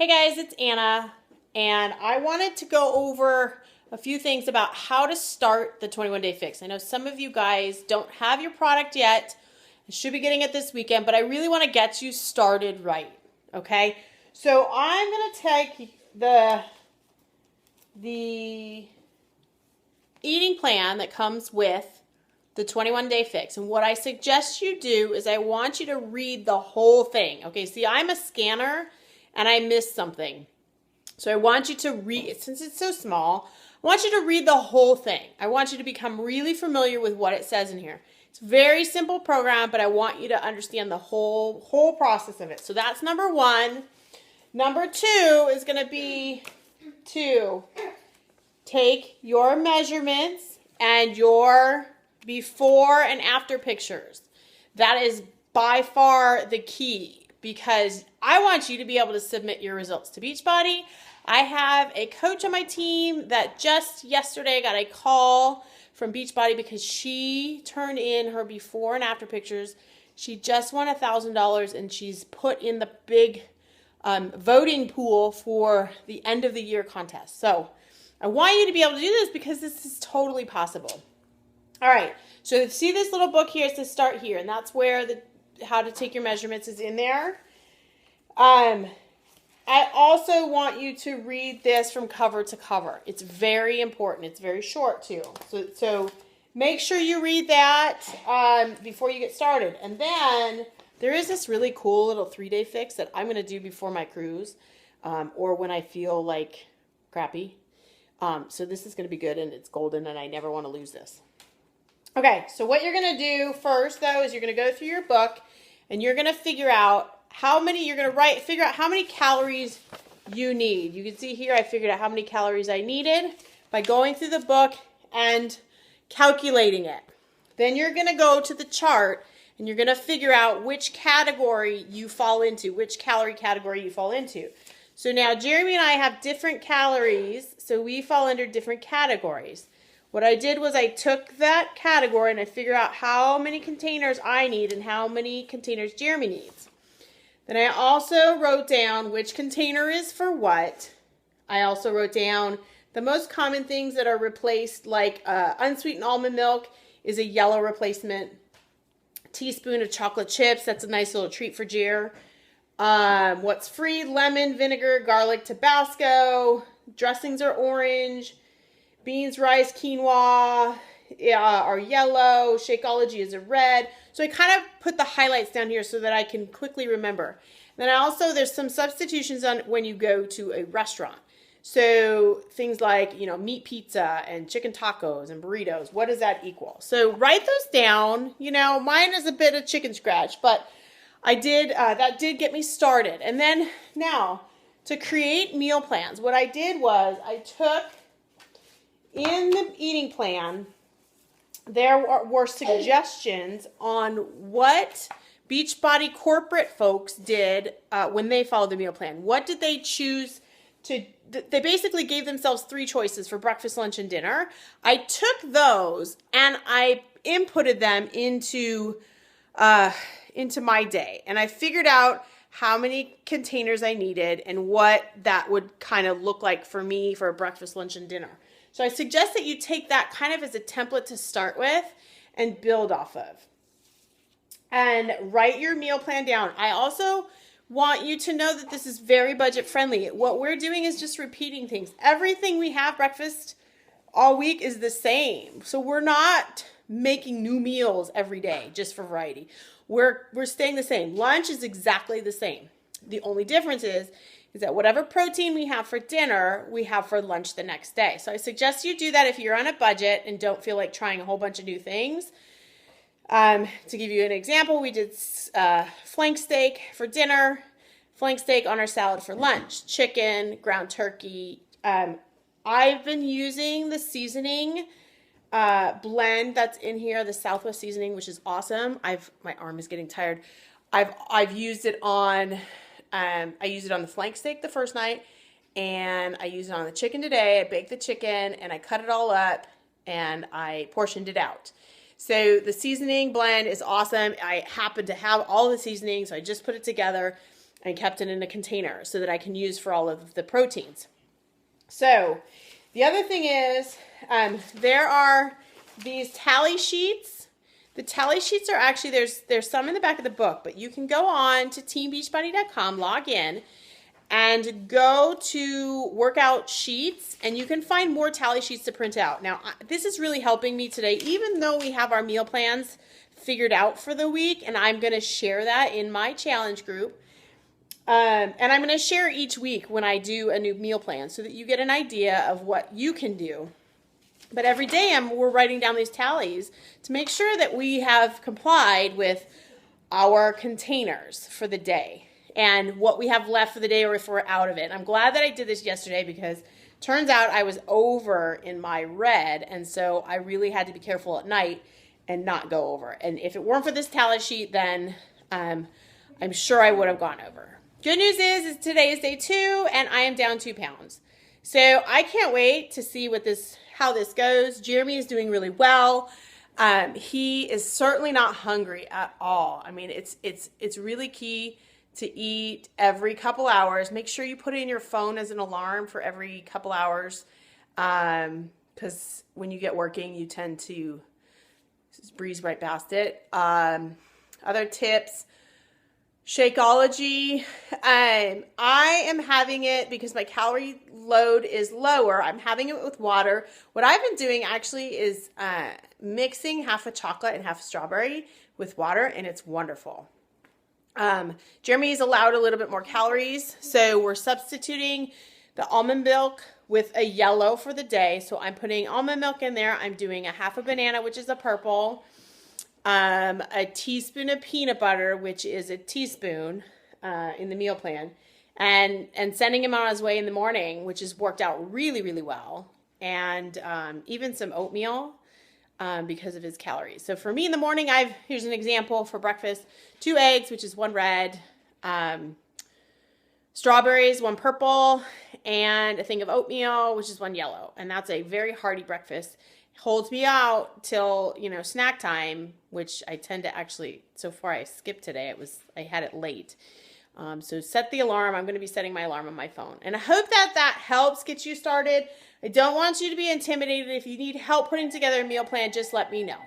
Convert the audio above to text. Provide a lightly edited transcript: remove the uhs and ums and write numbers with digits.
Hey guys, it's Anna, and I wanted to go over a few things about how to start the 21-day fix. I know some of you guys don't have your product yet and should be getting it this weekend, but I really want to get you started right, okay? So I'm going to take the eating plan that comes with the 21-day fix, and what I suggest you do is I want you to read the whole thing, okay? See, I'm a scanner, and I missed something. So I want you to read, since it's so small, I want you to read the whole thing. I want you to become really familiar with what it says in here. It's a very simple program, but I want you to understand the whole process of it. So that's number one. Number two is going to be to take your measurements and your before and after pictures. That is by far the key, because I want you to be able to submit your results to Beachbody. I have a coach on my team that just yesterday got a call from Beachbody because she turned in her before and after pictures. She just won $1,000 and she's put in the big voting pool for the end of the year contest. So I want you to be able to do this because this is totally possible. All right, so see this little book here, it says start here, and that's where the how to take your measurements is in there. I also want you to read this from cover to cover. It's very important. It's very short too. So make sure you read that before you get started. And then there is this really cool little 3-day fix that I'm going to do before my cruise or when I feel like crappy. So this is going to be good, and it's golden, and I never want to lose this. Okay, so what you're going to do first, though, is you're going to go through your book, and you're going to figure out how many, figure out how many calories you need. You can see here I figured out how many calories I needed by going through the book and calculating it. Then you're going to go to the chart, and you're going to figure out which category you fall into, which calorie category you fall into. So now Jeremy and I have different calories, so we fall under different categories. What I did was I took that category and I figured out how many containers I need and how many containers Jeremy needs. Then I also wrote down which container is for what. I also wrote down the most common things that are replaced, like unsweetened almond milk is a yellow replacement. A teaspoon of chocolate chips, that's a nice little treat for Jer. What's free? Lemon, vinegar, garlic, Tabasco. Dressings are orange. Beans, rice, quinoa are yellow. Shakeology is a red. So I kind of put the highlights down here so that I can quickly remember. Then there's some substitutions on when you go to a restaurant. So things like, meat pizza and chicken tacos and burritos. What does that equal? So write those down. Mine is a bit of chicken scratch, but I did, that did get me started. And then now to create meal plans, what I did was I took in the eating plan, there were suggestions on what Beachbody corporate folks did when they followed the meal plan. What did they choose to? They basically gave themselves 3 choices for breakfast, lunch, and dinner. I took those and I inputted them into my day, and I figured out how many containers I needed and what that would kind of look like for me for a breakfast, lunch, and dinner. So I suggest that you take that kind of as a template to start with and build off of. And write your meal plan down. I also want you to know that this is very budget friendly. What we're doing is just repeating things. Everything we have breakfast all week is the same. So we're not making new meals every day just for variety. We're staying the same. Lunch is exactly the same. The only difference is that whatever protein we have for dinner, we have for lunch the next day. So I suggest you do that if you're on a budget and don't feel like trying a whole bunch of new things. To give you an example, we did flank steak for dinner, flank steak on our salad for lunch, chicken, ground turkey. I've been using the seasoning blend that's in here, the Southwest seasoning, which is awesome. My arm is getting tired. I've used it on... I used it on the flank steak the first night, and I used it on the chicken today. I baked the chicken, and I cut it all up, and I portioned it out. So the seasoning blend is awesome. I happen to have all the seasonings, so I just put it together. and kept it in a container so that I can use for all of the proteins. So the other thing is there are these tally sheets. The tally sheets are actually, there's some in the back of the book, but you can go on to teambeachbody.com, log in, and go to workout sheets, and you can find more tally sheets to print out. Now, this is really helping me today, even though we have our meal plans figured out for the week, and I'm going to share that in my challenge group. And I'm going to share each week when I do a new meal plan so that you get an idea of what you can do. But every day we're writing down these tallies to make sure that we have complied with our containers for the day and what we have left for the day or if we're out of it. I'm glad that I did this yesterday because turns out I was over in my red, and so I really had to be careful at night and not go over. And if it weren't for this tally sheet, then I'm sure I would have gone over. Good news is today is day 2 and I am down 2 pounds. So I can't wait to see how this goes. Jeremy is doing really well. He is certainly not hungry at all. I mean, it's really key to eat every couple hours. Make sure you put in your phone as an alarm for every couple hours, because when you get working, you tend to breeze right past it. Other tips. Shakeology. I am having it because my calorie load is lower. I'm having it with water. What I've been doing actually is mixing half a chocolate and half a strawberry with water, and it's wonderful. Jeremy's allowed a little bit more calories, so we're substituting the almond milk with a yellow for the day. So I'm putting almond milk in there. I'm doing a half a banana, which is a purple. A teaspoon of peanut butter, which is a teaspoon in the meal plan, and sending him on his way in the morning, which has worked out really, really well, and even some oatmeal because of his calories. So for me in the morning, here's an example for breakfast: 2 eggs, which is 1 red, strawberries, 1 purple, and a thing of oatmeal, which is 1 yellow, and that's a very hearty breakfast. Holds me out till, snack time, which I tend to actually, so far I skipped today. I had it late. So set the alarm. I'm going to be setting my alarm on my phone. And I hope that helps get you started. I don't want you to be intimidated. If you need help putting together a meal plan, just let me know.